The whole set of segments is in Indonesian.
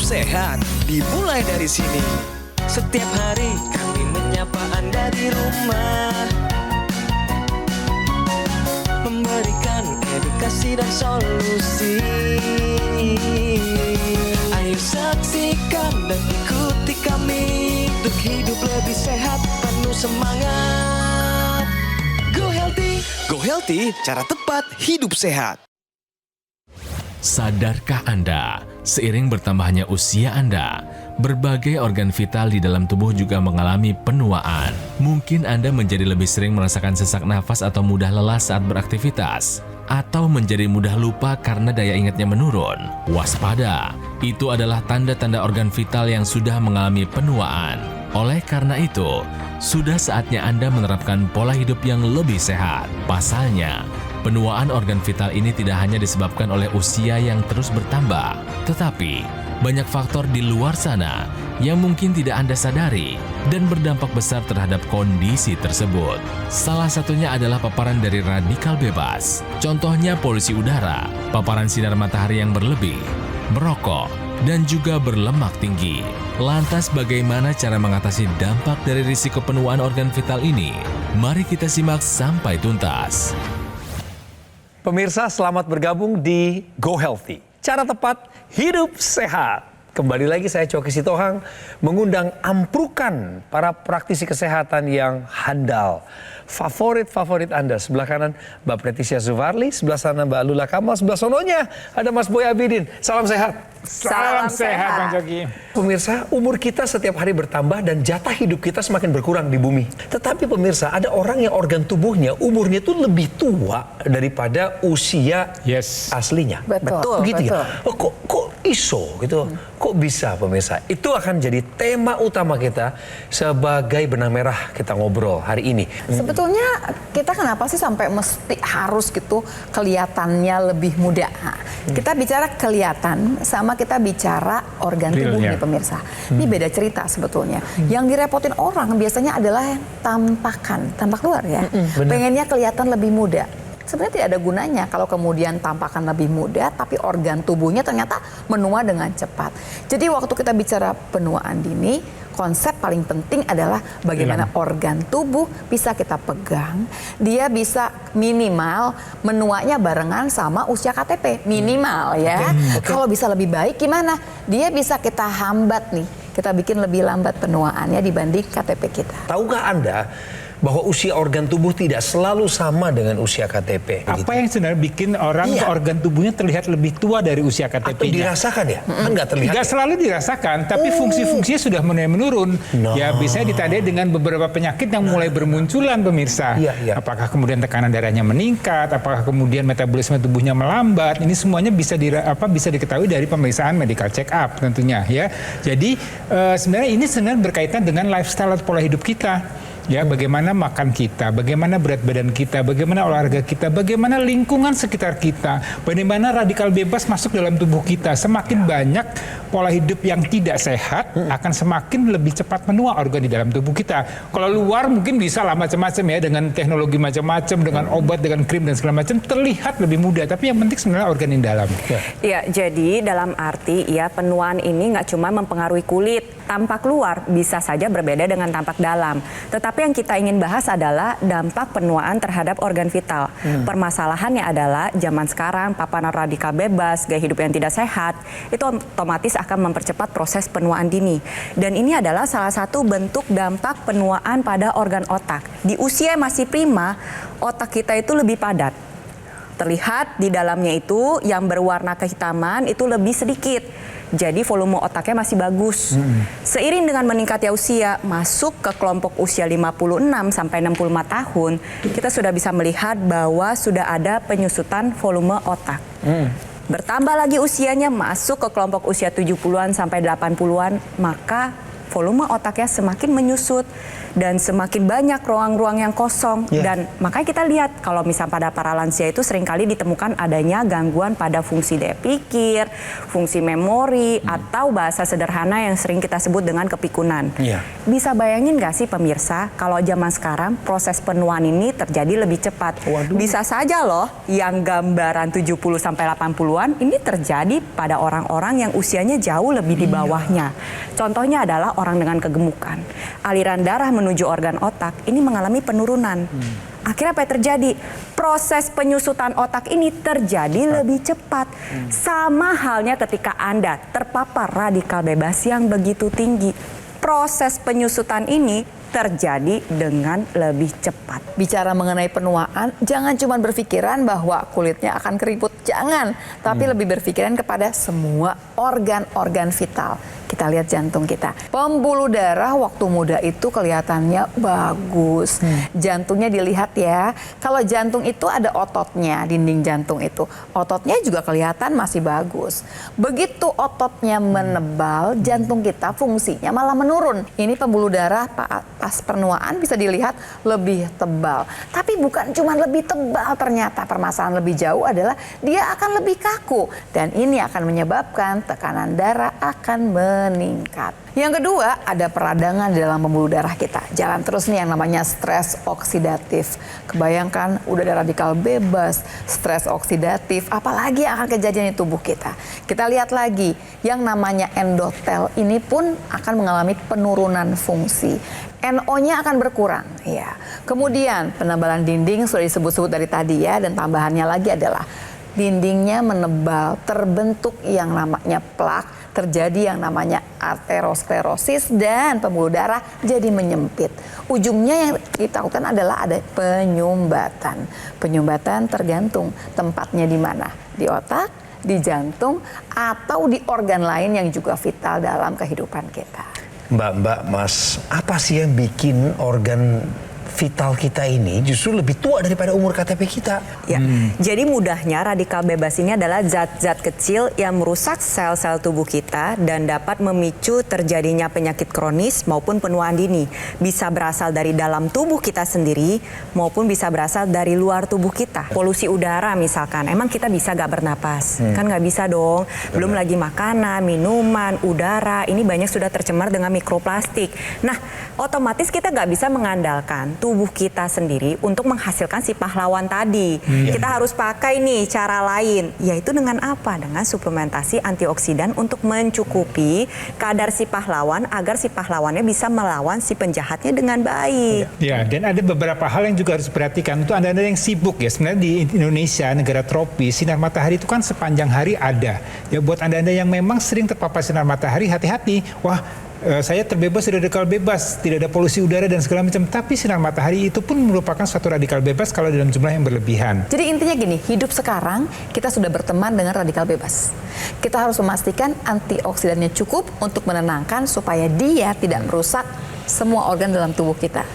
sehat dimulai dari sini. Setiap hari kami menyapa Anda di rumah, memberikan edukasi dan solusi. Ayo saksikan dan ikuti kami untuk hidup lebih sehat, penuh semangat. Go Healthy. Go Healthy, cara tepat hidup sehat. Sadarkah Anda, seiring bertambahnya usia Anda, berbagai organ vital di dalam tubuh juga mengalami penuaan. Mungkin Anda menjadi lebih sering merasakan sesak nafas atau mudah lelah saat beraktivitas, atau menjadi mudah lupa karena daya ingatnya menurun. Waspada, itu adalah tanda-tanda organ vital yang sudah mengalami penuaan. Oleh karena itu, sudah saatnya Anda menerapkan pola hidup yang lebih sehat. Pasalnya, penuaan organ vital ini tidak hanya disebabkan oleh usia yang terus bertambah, tetapi banyak faktor di luar sana yang mungkin tidak Anda sadari dan berdampak besar terhadap kondisi tersebut. Salah satunya adalah paparan dari radikal bebas. Contohnya polusi udara, paparan sinar matahari yang berlebih, merokok, dan juga berlemak tinggi. Lantas bagaimana cara mengatasi dampak dari risiko penuaan organ vital ini? Mari kita simak sampai tuntas. Pemirsa, selamat bergabung di Go Healthy. Cara tepat hidup sehat. Kembali lagi saya Coki Sitohang mengundang amprukan para praktisi kesehatan yang handal. Favorit Anda. Sebelah kanan Mbak Preticia Zuvarli, sebelah sana Mbak Lula Kamal, sebelah sononya ada Mas Boy Abidin. Salam sehat. Salam sehat Bang Coki. Pemirsa, umur kita setiap hari bertambah dan jatah hidup kita semakin berkurang di bumi. Tetapi pemirsa, ada orang yang organ tubuhnya umurnya itu lebih tua daripada usia aslinya. Betul. Begitu ya? Oh, kok iso gitu? Kok bisa pemirsa? Itu akan jadi tema utama kita sebagai benang merah kita ngobrol hari ini. Sebetulnya kita kenapa sih sampai mesti harus gitu kelihatannya lebih muda? Nah, kita bicara kelihatan sama kita bicara organ tubuh nih pemirsa. Ini beda cerita sebetulnya. Yang direpotin orang biasanya adalah yang tampak luar ya. Pengennya kelihatan lebih muda. Sebenarnya tidak ada gunanya kalau kemudian tampakan lebih muda, tapi organ tubuhnya ternyata menua dengan cepat. Jadi waktu kita bicara penuaan dini, konsep paling penting adalah bagaimana organ tubuh bisa kita pegang, dia bisa minimal menuanya barengan sama usia KTP, minimal ya. Kalau bisa lebih baik gimana? Dia bisa kita hambat nih, kita bikin lebih lambat penuaannya dibanding KTP kita. Tahukah Anda bahwa usia organ tubuh tidak selalu sama dengan usia KTP? Apa yang sebenarnya bikin orang organ tubuhnya terlihat lebih tua dari usia KTP-nya? Atau dirasakan ya? Kan nggak terlihat. Nggak selalu dirasakan, tapi fungsi-fungsinya sudah mulai menurun. Ya biasanya ditandai dengan beberapa penyakit yang mulai bermunculan pemirsa. Apakah kemudian tekanan darahnya meningkat? Apakah kemudian metabolisme tubuhnya melambat? Ini semuanya bisa diketahui dari pemeriksaan medical check up tentunya ya. Jadi sebenarnya ini berkaitan dengan lifestyle atau pola hidup kita. Ya, bagaimana makan kita, bagaimana berat badan kita, bagaimana olahraga kita, bagaimana lingkungan sekitar kita, bagaimana radikal bebas masuk dalam tubuh kita. Semakin banyak pola hidup yang tidak sehat, akan semakin lebih cepat menua organ di dalam tubuh kita. Kalau luar mungkin bisa lah macam-macam ya, dengan teknologi macam-macam, dengan obat, dengan krim dan segala macam, terlihat lebih mudah. Tapi yang penting sebenarnya organ di dalam. Ya, jadi dalam arti ya penuaan ini nggak cuma mempengaruhi kulit. Tampak luar bisa saja berbeda dengan tampak dalam. Tetapi yang kita ingin bahas adalah dampak penuaan terhadap organ vital. Permasalahannya adalah zaman sekarang paparan radikal bebas, gaya hidup yang tidak sehat, itu otomatis akan mempercepat proses penuaan dini. Dan ini adalah salah satu bentuk dampak penuaan pada organ otak. Di usia masih prima, otak kita itu lebih padat. Terlihat di dalamnya itu yang berwarna kehitaman itu lebih sedikit. Jadi volume otaknya masih bagus. Seiring dengan meningkatnya usia, masuk ke kelompok usia 56 sampai 65 tahun, kita sudah bisa melihat bahwa sudah ada penyusutan volume otak. Bertambah lagi usianya, masuk ke kelompok usia 70-an sampai 80-an, maka volume otaknya semakin menyusut dan semakin banyak ruang-ruang yang kosong. Dan makanya kita lihat kalau misal pada para lansia itu seringkali ditemukan adanya gangguan pada fungsi daya pikir, fungsi memori, atau bahasa sederhana yang sering kita sebut dengan kepikunan. Bisa bayangin nggak sih pemirsa, kalau zaman sekarang proses penuaan ini terjadi lebih cepat. Bisa saja loh yang gambaran 70-80-an ini terjadi pada orang-orang yang usianya jauh lebih di bawahnya. Contohnya adalah orang dengan kegemukan. Aliran darah menuju organ otak ini mengalami penurunan. Akhirnya apa yang terjadi? Proses penyusutan otak ini terjadi lebih cepat. Sama halnya ketika Anda terpapar radikal bebas yang begitu tinggi. Proses penyusutan ini terjadi dengan lebih cepat. Bicara mengenai penuaan, jangan cuma berpikiran bahwa kulitnya akan keriput, jangan. Tapi lebih berpikiran kepada semua organ-organ vital. Kita lihat jantung kita. Pembuluh darah waktu muda itu kelihatannya bagus. Jantungnya dilihat ya. Kalau jantung itu ada ototnya, dinding jantung itu. Ototnya juga kelihatan masih bagus. Begitu ototnya menebal, jantung kita fungsinya malah menurun. Ini pembuluh darah pas penuaan bisa dilihat lebih tebal. Tapi bukan cuma lebih tebal, ternyata permasalahan lebih jauh adalah dia akan lebih kaku. Dan ini akan menyebabkan tekanan darah akan meningkat. Yang kedua, ada peradangan di dalam pembuluh darah kita. Jalan terus nih yang namanya stres oksidatif. Kebayangkan udah ada radikal bebas, stres oksidatif, apalagi yang akan kejadian di tubuh kita. Kita lihat lagi, yang namanya endotel ini pun akan mengalami penurunan fungsi. NO-nya akan berkurang, ya. Kemudian penebalan dinding sudah disebut-sebut dari tadi ya, dan tambahannya lagi adalah dindingnya menebal, terbentuk yang namanya plak, terjadi yang namanya aterosklerosis, dan pembuluh darah jadi menyempit. Ujungnya yang ditakutkan adalah ada penyumbatan. Penyumbatan tergantung tempatnya di mana, di otak, di jantung, atau di organ lain yang juga vital dalam kehidupan kita. Mbak, Mas, apa sih yang bikin organ vital kita ini justru lebih tua daripada umur KTP kita? Ya, jadi mudahnya radikal bebas ini adalah zat-zat kecil yang merusak sel-sel tubuh kita dan dapat memicu terjadinya penyakit kronis maupun penuaan dini. Bisa berasal dari dalam tubuh kita sendiri maupun bisa berasal dari luar tubuh kita. Polusi udara misalkan, emang kita bisa gak bernapas? Kan gak bisa dong. Belum lagi makanan, minuman, udara, ini banyak sudah tercemar dengan mikroplastik. Nah, otomatis kita gak bisa mengandalkan tubuh kita sendiri untuk menghasilkan si pahlawan tadi. Kita harus pakai nih cara lain, yaitu dengan apa? Dengan suplementasi antioksidan untuk mencukupi kadar si pahlawan agar si pahlawannya bisa melawan si penjahatnya dengan baik. Ya, dan ada beberapa hal yang juga harus diperhatikan. Untuk Anda yang sibuk ya, sebenarnya di Indonesia, negara tropis, sinar matahari itu kan sepanjang hari ada. Ya, buat Anda yang memang sering terpapar sinar matahari, hati-hati. Wah, saya terbebas dari radikal bebas, tidak ada polusi udara dan segala macam. Tapi sinar matahari itu pun merupakan suatu radikal bebas kalau dalam jumlah yang berlebihan. Jadi intinya gini, hidup sekarang kita sudah berteman dengan radikal bebas. Kita harus memastikan antioksidannya cukup untuk menenangkan supaya dia tidak merusak semua organ dalam tubuh kita.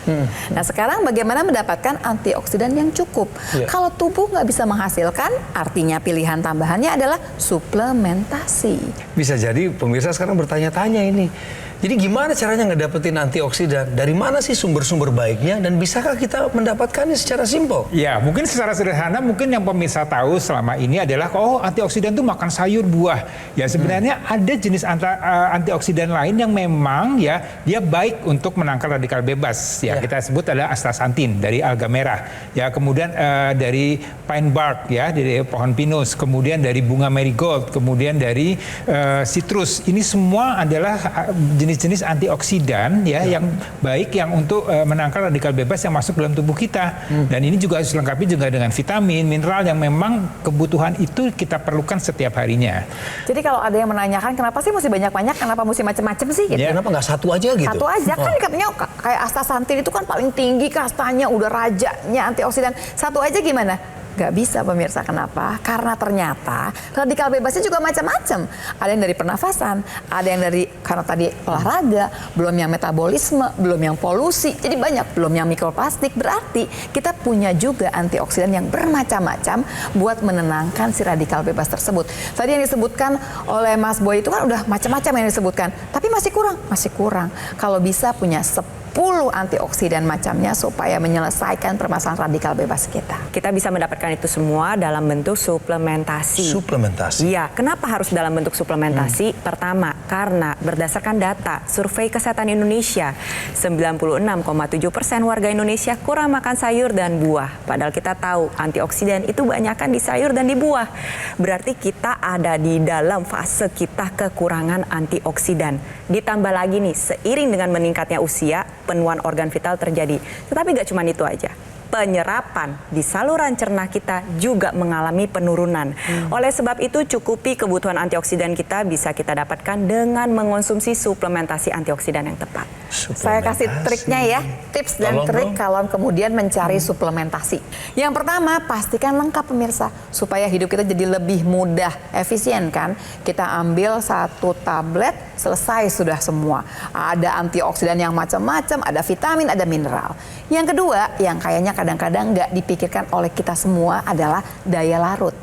Nah, sekarang bagaimana mendapatkan antioksidan yang cukup? Kalau tubuh nggak bisa menghasilkan, artinya pilihan tambahannya adalah suplementasi. Bisa jadi pemirsa sekarang bertanya-tanya ini. Jadi gimana caranya ngedapetin antioksidan? Dari mana sih sumber-sumber baiknya? Dan bisakah kita mendapatkannya secara simpel? Ya, mungkin secara sederhana mungkin yang pemirsa tahu selama ini adalah antioksidan itu makan sayur, buah. Ya, sebenarnya ada jenis antioksidan lain yang memang ya dia baik untuk menangkal radikal bebas. Ya, kita sebut adalah astaxanthin dari alga merah. Ya, kemudian dari pine bark ya, dari pohon pinus, kemudian dari bunga marigold, kemudian dari citrus. Ini semua adalah jenis antioksidan ya yang baik yang untuk menangkal radikal bebas yang masuk dalam tubuh kita. Dan ini juga harus dilengkapi juga dengan vitamin, mineral yang memang kebutuhan itu kita perlukan setiap harinya. Jadi kalau ada yang menanyakan kenapa sih mesti banyak-banyak, kenapa mesti macam-macam sih gitu. Ya, kenapa nggak satu aja gitu? Satu aja kan katanya kayak astaxanthin itu kan paling tinggi kastanya, udah rajanya antioksidan. Satu aja gimana? Gak bisa pemirsa, kenapa? Karena ternyata radikal bebasnya juga macam-macam. Ada yang dari pernafasan, ada yang dari karena tadi olahraga, belum yang metabolisme, belum yang polusi, jadi banyak, belum yang mikroplastik. Berarti kita punya juga antioksidan yang bermacam-macam buat menenangkan si radikal bebas tersebut. Tadi yang disebutkan oleh Mas Boy itu kan udah macam-macam yang disebutkan, tapi masih kurang. Kalau bisa punya 10 antioksidan macamnya supaya menyelesaikan permasalahan radikal bebas kita. Kita bisa mendapatkan itu semua dalam bentuk suplementasi. Suplementasi? Iya, kenapa harus dalam bentuk suplementasi? Pertama, karena berdasarkan data Survei Kesehatan Indonesia, 96,7% warga Indonesia kurang makan sayur dan buah. Padahal kita tahu antioksidan itu banyakkan di sayur dan di buah. Berarti kita ada di dalam fase kita kekurangan antioksidan. Ditambah lagi nih, seiring dengan meningkatnya usia, penuaan organ vital terjadi. Tetapi gak cuma itu aja. Penyerapan di saluran cerna kita juga mengalami penurunan. Oleh sebab itu cukupi kebutuhan antioksidan kita bisa kita dapatkan dengan mengonsumsi suplementasi antioksidan yang tepat. Saya kasih triknya ya, tips dan trik kalau kemudian mencari suplementasi. Yang pertama, pastikan lengkap pemirsa, supaya hidup kita jadi lebih mudah, efisien kan. Kita ambil 1 tablet, selesai sudah semua. Ada antioksidan yang macam-macam, ada vitamin, ada mineral. Yang kedua, yang kayaknya kadang-kadang nggak dipikirkan oleh kita semua adalah daya larut.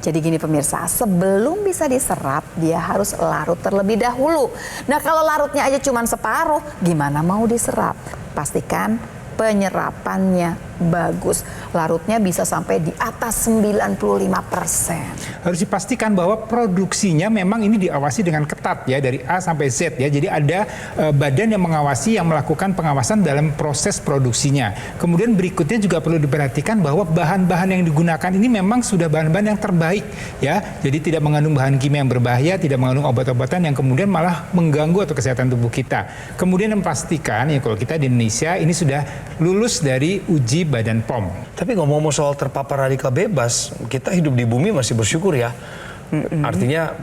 Jadi gini pemirsa, sebelum bisa diserap, dia harus larut terlebih dahulu. Nah kalau larutnya aja cuma separuh, gimana mau diserap? Pastikan penyerapannya bagus. Larutnya bisa sampai di atas 95%. Harus dipastikan bahwa produksinya memang ini diawasi dengan ketat ya, dari A sampai Z ya. Jadi ada badan yang mengawasi, yang melakukan pengawasan dalam proses produksinya. Kemudian berikutnya juga perlu diperhatikan bahwa bahan-bahan yang digunakan ini memang sudah bahan-bahan yang terbaik ya. Jadi tidak mengandung bahan kimia yang berbahaya, tidak mengandung obat-obatan yang kemudian malah mengganggu atau kesehatan tubuh kita. Kemudian memastikan ya, kalau kita di Indonesia ini sudah lulus dari uji Badan POM. Tapi ngomong-ngomong soal terpapar radikal bebas, kita hidup di bumi masih bersyukur ya. Artinya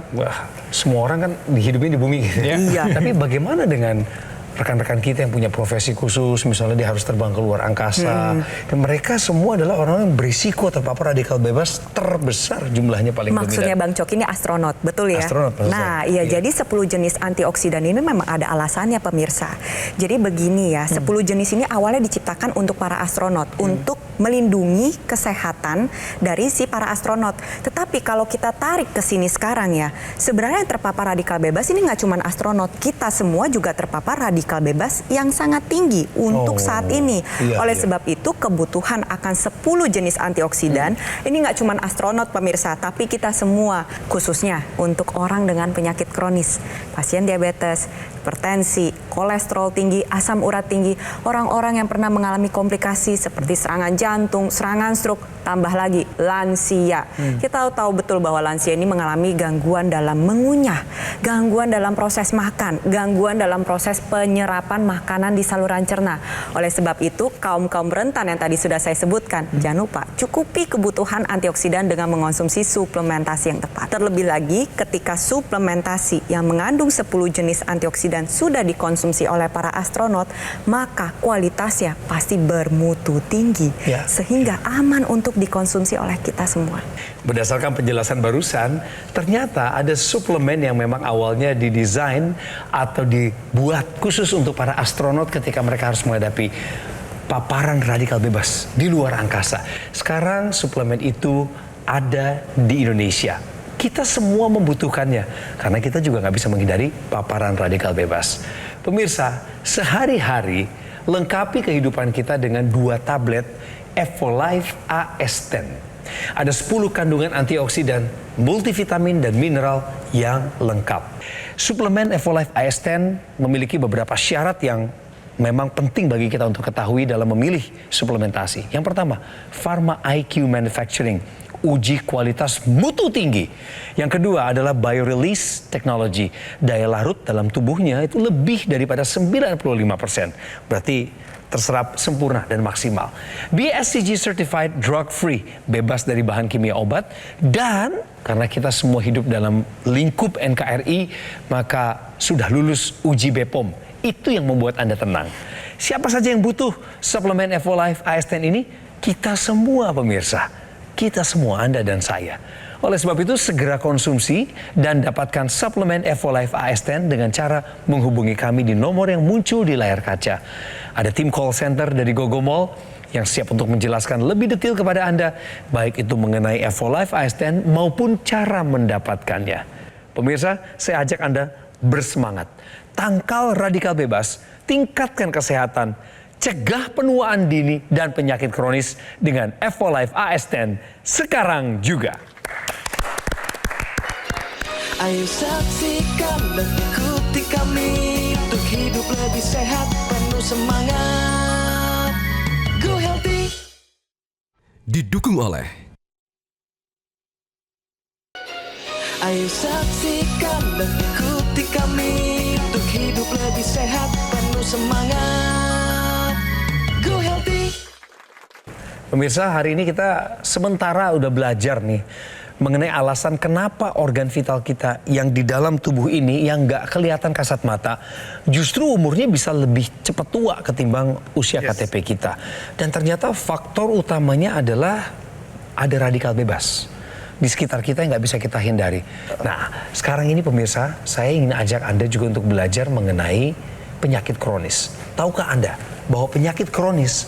semua orang kan hidupnya di bumi gitu ya. Iya. Tapi bagaimana dengan rekan-rekan kita yang punya profesi khusus, misalnya dia harus terbang ke luar angkasa, dan mereka semua adalah orang yang berisiko terpapar radikal bebas terbesar jumlahnya paling dominan. Maksudnya Bang Coki ini astronot, betul ya? Astronot, nah, iya, jadi 10 jenis antioksidan ini memang ada alasannya pemirsa. Jadi begini ya, 10 jenis ini awalnya diciptakan untuk para astronot, untuk melindungi kesehatan dari si para astronot. Tetapi kalau kita tarik ke sini sekarang ya, sebenarnya yang terpapar radikal bebas ini nggak cuma astronot, kita semua juga terpapar radikal bebas yang sangat tinggi untuk saat ini. Oleh sebab itu kebutuhan akan 10 jenis antioksidan ini nggak cuma astronot pemirsa, tapi kita semua, khususnya untuk orang dengan penyakit kronis, pasien diabetes, hipertensi, kolesterol tinggi, asam urat tinggi, orang-orang yang pernah mengalami komplikasi seperti serangan jantung, serangan stroke, tambah lagi lansia. Kita tahu betul bahwa lansia ini mengalami gangguan dalam mengunyah, gangguan dalam proses makan, gangguan dalam proses penyerapan makanan di saluran cerna. Oleh sebab itu, kaum-kaum rentan yang tadi sudah saya sebutkan, jangan lupa cukupi kebutuhan antioksidan dengan mengonsumsi suplementasi yang tepat. Terlebih lagi ketika suplementasi yang mengandung 10 jenis antioksidan sudah dikonsumsi oleh para astronot, maka kualitasnya pasti bermutu tinggi, sehingga aman untuk dikonsumsi oleh kita semua. Berdasarkan penjelasan barusan, ternyata ada suplemen yang memang awalnya didesain atau dibuat khusus untuk para astronot ketika mereka harus menghadapi paparan radikal bebas di luar angkasa. Sekarang suplemen itu ada di Indonesia. Kita semua membutuhkannya karena kita juga nggak bisa menghindari paparan radikal bebas. Pemirsa, sehari-hari lengkapi kehidupan kita dengan 2 tablet Evolife AS10. Ada 10 kandungan antioksidan, multivitamin dan mineral yang lengkap. Suplemen Evolife AS10 memiliki beberapa syarat yang memang penting bagi kita untuk ketahui dalam memilih suplementasi. Yang pertama, Pharma IQ Manufacturing, uji kualitas mutu tinggi. Yang kedua adalah Biorelease Technology, daya larut dalam tubuhnya itu lebih daripada 95%. Berarti terserap sempurna dan maksimal. BSCG Certified Drug Free, bebas dari bahan kimia obat, dan karena kita semua hidup dalam lingkup NKRI, maka sudah lulus uji BPOM. Itu yang membuat Anda tenang. Siapa saja yang butuh suplemen Evolife AS10 ini? Kita semua pemirsa. kita semua, Anda dan saya. Oleh sebab itu, segera konsumsi dan dapatkan suplemen Evolife AS10 dengan cara menghubungi kami di nomor yang muncul di layar kaca. Ada tim call center dari Gogomall yang siap untuk menjelaskan lebih detail kepada Anda, baik itu mengenai Evolife AS10 maupun cara mendapatkannya. Pemirsa, saya ajak Anda bersemangat. Tangkal radikal bebas, tingkatkan kesehatan, cegah penuaan dini dan penyakit kronis dengan Evolife AS10 sekarang juga. Ayo saksikan dan ikuti kami untuk hidup lebih sehat, penuh semangat. Go Healthy. Didukung oleh Ayo saksikan dan ikuti kami untuk hidup lebih sehat, penuh semangat. Go Healthy. Pemirsa, hari ini kita sementara udah belajar nih mengenai alasan kenapa organ vital kita yang di dalam tubuh ini yang nggak kelihatan kasat mata justru umurnya bisa lebih cepat tua ketimbang usia KTP kita. Dan ternyata faktor utamanya adalah ada radikal bebas di sekitar kita yang nggak bisa kita hindari. Nah, sekarang ini pemirsa, saya ingin ajak Anda juga untuk belajar mengenai penyakit kronis. Tahukah Anda bahwa penyakit kronis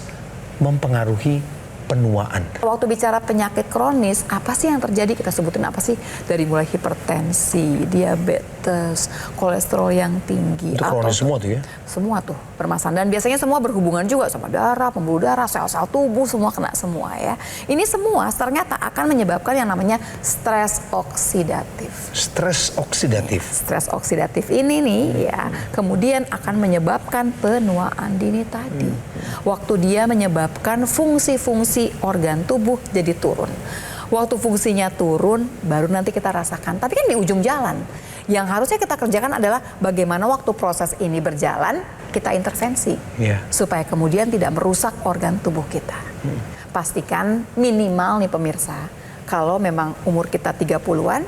mempengaruhi penuaan? Waktu bicara penyakit kronis, apa sih yang terjadi? Kita sebutin apa sih? Dari mulai hipertensi, diabetes, kolesterol yang tinggi. Itu kronis semua tuh ya? Semua tuh permasalahan. Dan biasanya semua berhubungan juga sama darah, pembuluh darah, sel-sel tubuh, semua kena semua ya. Ini semua ternyata akan menyebabkan yang namanya stres oksidatif. Stres oksidatif? Stres oksidatif ini nih ya, kemudian akan menyebabkan penuaan dini tadi. Waktu dia menyebabkan fungsi-fungsi organ tubuh jadi turun. Waktu fungsinya turun, baru nanti kita rasakan. Tapi kan di ujung jalan. Yang harusnya kita kerjakan adalah bagaimana waktu proses ini berjalan, kita intervensi. Supaya kemudian tidak merusak organ tubuh kita. Pastikan minimal nih pemirsa, kalau memang umur kita 30-an,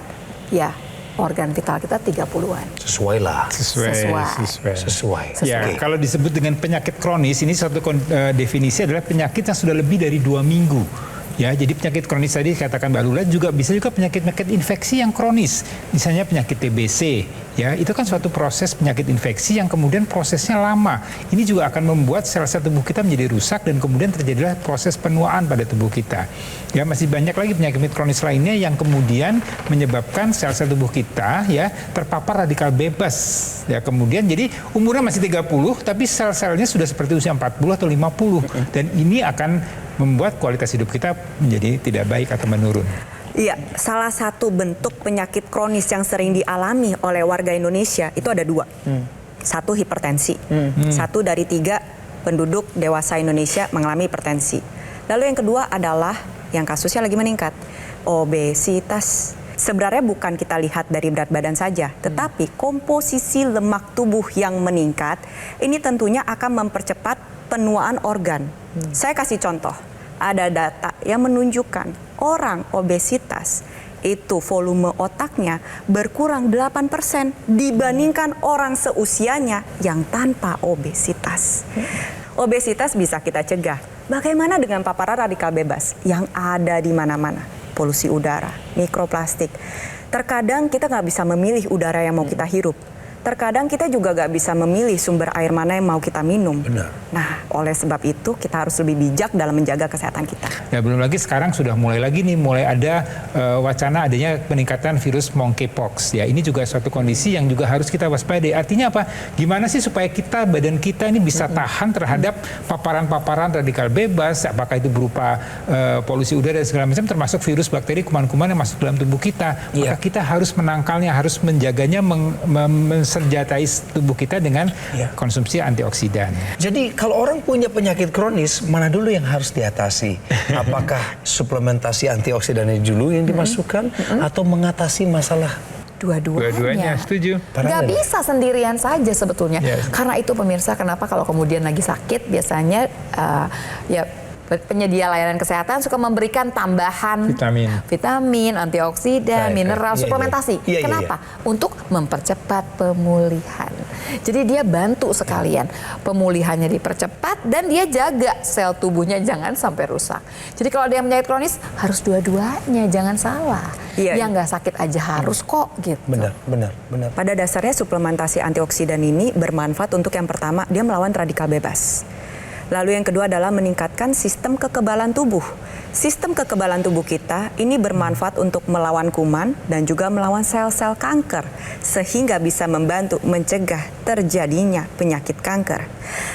ya organ vital kita 30-an. Sesuai lah. Sesuai. Ya, kalau disebut dengan penyakit kronis, ini satu definisi adalah penyakit yang sudah lebih dari 2 minggu. Ya, jadi penyakit kronis tadi katakan Mbak Lula juga bisa juga penyakit-penyakit infeksi yang kronis. Misalnya penyakit TBC, ya, itu kan suatu proses penyakit infeksi yang kemudian prosesnya lama. Ini juga akan membuat sel-sel tubuh kita menjadi rusak dan kemudian terjadilah proses penuaan pada tubuh kita. Ya, masih banyak lagi penyakit kronis lainnya yang kemudian menyebabkan sel-sel tubuh kita ya terpapar radikal bebas. Ya, kemudian jadi umurnya masih 30 tapi sel-selnya sudah seperti usia 40 atau 50 dan ini akan membuat kualitas hidup kita menjadi tidak baik atau menurun. Iya, salah satu bentuk penyakit kronis yang sering dialami oleh warga Indonesia itu ada 2. Satu hipertensi. 1 dari 3 penduduk dewasa Indonesia mengalami hipertensi. Lalu yang kedua adalah yang kasusnya lagi meningkat, obesitas. Sebenarnya bukan kita lihat dari berat badan saja, tetapi komposisi lemak tubuh yang meningkat ini tentunya akan mempercepat penuaan organ. Saya kasih contoh, ada data yang menunjukkan orang obesitas itu volume otaknya berkurang 8% dibandingkan orang seusianya yang tanpa obesitas. Obesitas bisa kita cegah. Bagaimana dengan paparan radikal bebas yang ada di mana-mana? Polusi udara, mikroplastik. Terkadang kita nggak bisa memilih udara yang mau kita hirup. Terkadang kita juga gak bisa memilih sumber air mana yang mau kita minum. Benar. Nah, oleh sebab itu kita harus lebih bijak dalam menjaga kesehatan kita. Ya, belum lagi sekarang sudah mulai ada wacana adanya peningkatan virus monkeypox. Ya, ini juga suatu kondisi yang juga harus kita waspadai. Artinya apa? Gimana sih supaya badan kita ini bisa tahan terhadap paparan-paparan radikal bebas, apakah itu berupa polusi udara dan segala macam, termasuk virus, bakteri, kuman-kuman yang masuk dalam tubuh kita. Maka kita harus menangkalnya, harus menjaganya, senjatai tubuh kita dengan konsumsi antioksidan. Jadi kalau orang punya penyakit kronis, mana dulu yang harus diatasi? Apakah suplementasi antioksidannya dulu yang dimasukkan atau mengatasi masalah? Dua-duanya. Setuju. Gak bisa sendirian saja sebetulnya. Karena itu pemirsa, kenapa kalau kemudian lagi sakit biasanya penyedia layanan kesehatan suka memberikan tambahan vitamin, antioksidan, mineral, suplementasi. Kenapa? Untuk mempercepat pemulihan. Jadi dia bantu sekalian pemulihannya dipercepat dan dia jaga sel tubuhnya jangan sampai rusak. Jadi kalau ada yang penyakit kronis harus dua-duanya, jangan salah. Iya. Yang nggak sakit aja harus kok gitu. Benar. Pada dasarnya suplementasi antioksidan ini bermanfaat untuk yang pertama, dia melawan radikal bebas. Lalu yang kedua adalah meningkatkan sistem kekebalan tubuh. Sistem kekebalan tubuh kita ini bermanfaat untuk melawan kuman dan juga melawan sel-sel kanker, sehingga bisa membantu mencegah terjadinya penyakit kanker.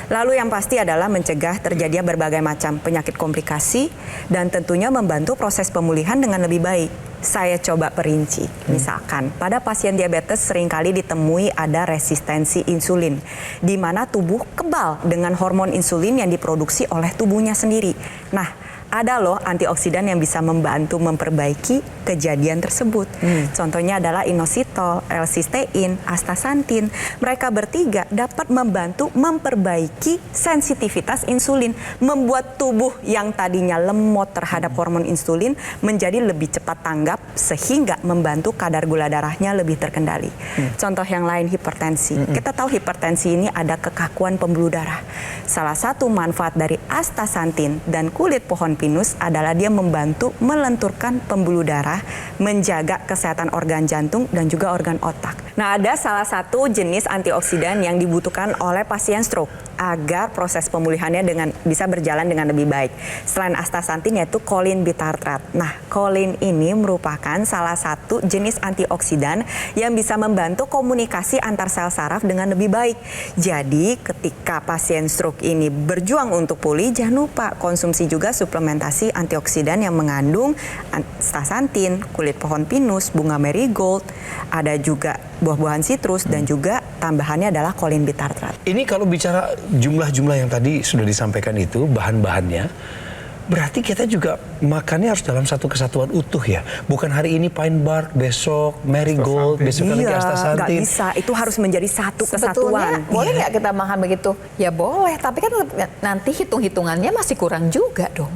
Lalu yang pasti adalah mencegah terjadinya berbagai macam penyakit komplikasi dan tentunya membantu proses pemulihan dengan lebih baik. Saya coba perinci, misalkan pada pasien diabetes seringkali ditemui ada resistensi insulin, di mana tubuh kebal dengan hormon insulin yang diproduksi oleh tubuhnya sendiri. Nah, ada loh antioksidan yang bisa membantu memperbaiki kejadian tersebut. Contohnya adalah inositol, L-cysteine, astaxanthin. Mereka bertiga dapat membantu memperbaiki sensitivitas insulin, membuat tubuh yang tadinya lemot terhadap hormon insulin menjadi lebih cepat tanggap sehingga membantu kadar gula darahnya lebih terkendali. Contoh yang lain hipertensi. Kita tahu hipertensi ini ada kekakuan pembuluh darah. Salah satu manfaat dari astaxanthin dan kulit pohon pinus adalah dia membantu melenturkan pembuluh darah, menjaga kesehatan organ jantung dan juga organ otak. Nah, ada salah satu jenis antioksidan yang dibutuhkan oleh pasien stroke agar proses pemulihannya bisa berjalan dengan lebih baik. Selain astaxanthin yaitu choline bitartrat. Nah, choline ini merupakan salah satu jenis antioksidan yang bisa membantu komunikasi antar sel saraf dengan lebih baik. Jadi, ketika pasien stroke ini berjuang untuk pulih, jangan lupa konsumsi juga suplementasi antioksidan yang mengandung astaxanthin, kulit pohon pinus, bunga marigold, ada juga buah-buahan sitrus dan juga tambahannya adalah choline bitartrat. Ini kalau bicara jumlah-jumlah yang tadi sudah disampaikan itu, bahan-bahannya, berarti kita juga makannya harus dalam satu kesatuan utuh ya. Bukan hari ini pine bark, besok marigold, besok lagi astaxanthin. Nggak bisa, itu harus menjadi satu Sebetulnya kesatuan. boleh nggak kita makan begitu? Ya boleh, tapi kan nanti hitung-hitungannya masih kurang juga dong.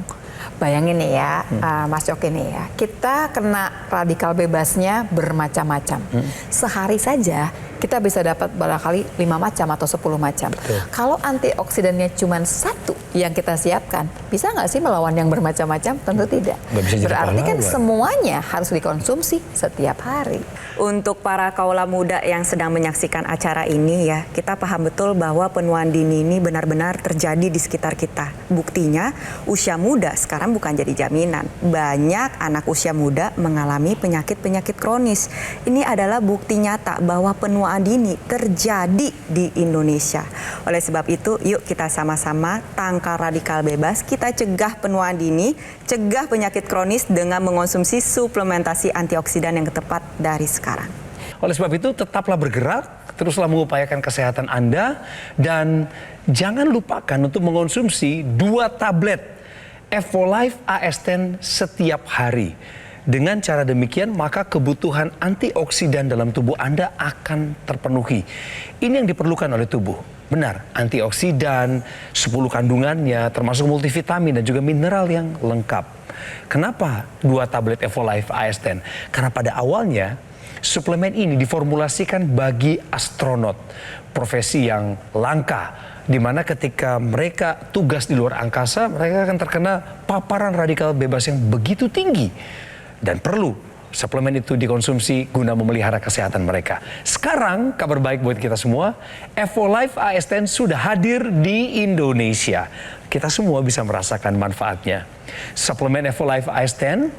Bayangin nih ya, Mas Coki nih ya, kita kena radikal bebasnya bermacam-macam. Sehari saja kita bisa dapat barangkali 5 macam atau 10 macam. Betul. Kalau antioksidannya cuma satu yang kita siapkan, bisa nggak sih melawan yang bermacam-macam? Tentu tidak. Nggak bisa jadi Berarti kan pahlawan. semuanya harus dikonsumsi setiap hari. Untuk para kaula muda yang sedang menyaksikan acara ini ya, kita paham betul bahwa penuaan dini ini benar-benar terjadi di sekitar kita. Buktinya, usia muda sekarang bukan jadi jaminan. Banyak anak usia muda mengalami penyakit-penyakit kronis. Ini adalah bukti nyata bahwa penuaan dini terjadi di Indonesia. Oleh sebab itu, yuk kita sama-sama tangkal radikal bebas, kita cegah penuaan dini, cegah penyakit kronis dengan mengonsumsi suplementasi antioksidan yang tepat dari sekarang. Oleh sebab itu, tetaplah bergerak, teruslah mengupayakan kesehatan Anda, dan jangan lupakan untuk mengonsumsi 2 tablet Evolife AS10 setiap hari. Dengan cara demikian, maka kebutuhan antioksidan dalam tubuh Anda akan terpenuhi. Ini yang diperlukan oleh tubuh. Benar, antioksidan, 10 kandungannya, termasuk multivitamin dan juga mineral yang lengkap. Kenapa 2 tablet Evolife AS10? Karena pada awalnya, suplemen ini diformulasikan bagi astronot, profesi yang langka, di mana ketika mereka tugas di luar angkasa, mereka akan terkena paparan radikal bebas yang begitu tinggi. Dan perlu suplemen itu dikonsumsi guna memelihara kesehatan mereka. Sekarang kabar baik buat kita semua, Evolife AS10 sudah hadir di Indonesia. Kita semua bisa merasakan manfaatnya. Suplemen Evolife AS10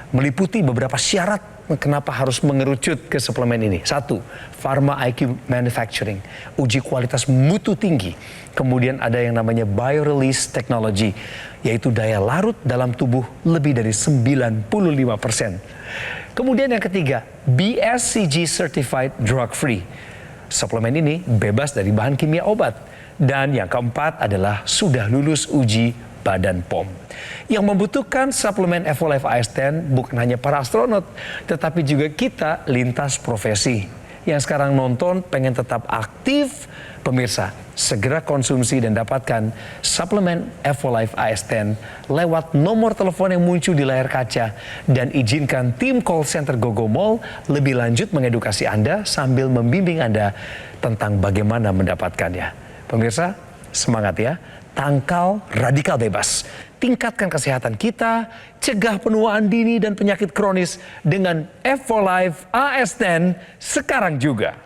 meliputi beberapa syarat kenapa harus mengerucut ke suplemen ini. 1, Pharma IQ Manufacturing, uji kualitas mutu tinggi. Kemudian ada yang namanya Biorelease Technology, yaitu daya larut dalam tubuh lebih dari 95%. Kemudian yang ketiga, BSCG Certified Drug Free. Suplemen ini bebas dari bahan kimia obat. Dan yang keempat adalah sudah lulus uji Badan POM. Yang membutuhkan suplemen Evolife AS10 bukan hanya para astronot, tetapi juga kita lintas profesi. yang sekarang nonton pengen tetap aktif, pemirsa, segera konsumsi dan dapatkan suplemen Evolife AS10 lewat nomor telepon yang muncul di layar kaca dan izinkan tim call center GoGo Mall lebih lanjut mengedukasi Anda sambil membimbing Anda tentang bagaimana mendapatkannya. Pemirsa, semangat ya, tangkal radikal bebas. Tingkatkan kesehatan kita, cegah penuaan dini dan penyakit kronis dengan Evolife AS10 sekarang juga.